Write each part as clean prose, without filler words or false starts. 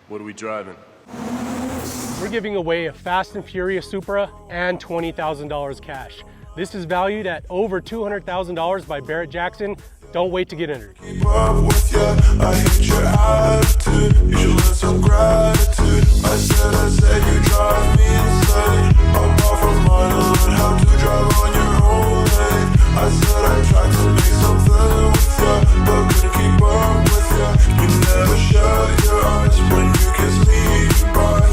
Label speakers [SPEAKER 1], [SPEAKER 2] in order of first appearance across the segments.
[SPEAKER 1] What are we driving?
[SPEAKER 2] We're giving away a Fast and Furious Supra and $20,000 cash. This is valued at over $200,000 by Barrett Jackson. Don't wait to get entered.
[SPEAKER 3] Keep up with ya, I hate your attitude. You should learn some gratitude. I said you drive me insane. I'm off of mine and learn how to drive on your own lane. I said I tried to make something with ya, but couldn't keep up with ya. You never shut your eyes when you kiss me goodbye.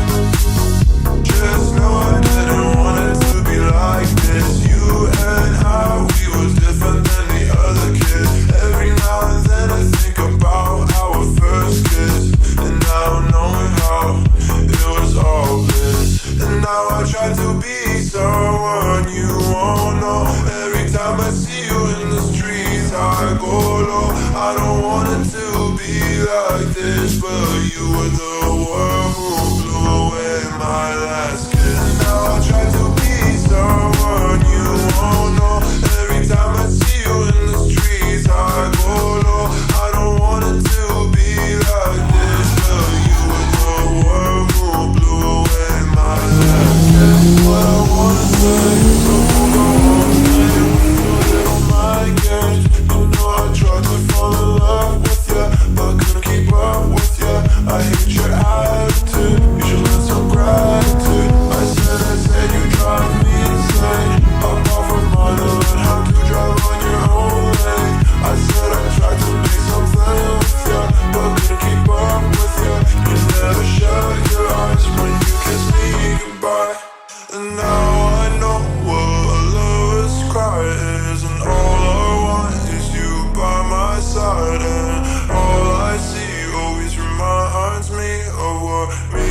[SPEAKER 3] Just know I didn't want it to be like this. You and how we was different than the other kids. Every now and then I think about our first kiss, and now knowing how it was all bliss. And now I try to be someone you won't know. Every time I see you in the streets I go low. I don't want it to be like this, but you were the one who blew away my last kiss. And now I try to be someone you won't know. Every time I see you in the streets I go low. I don't want it to be like this, but you were the one who blew away my last kiss. What I wanna say, so hold on, babe. You know my games. You know I tried to fall in love with ya, but couldn't keep up with ya. I hate your attitude. You should learn some gratitude. I said you drive me insane. I'm off of mine and learn how to drive on your own lane. I said I tried to make something with ya, but couldn't keep up with ya. You never shut your eyes when you kiss me goodbye. And now I know what a lover's cry is, and all I want is you by my side. And all I see always reminds me of what me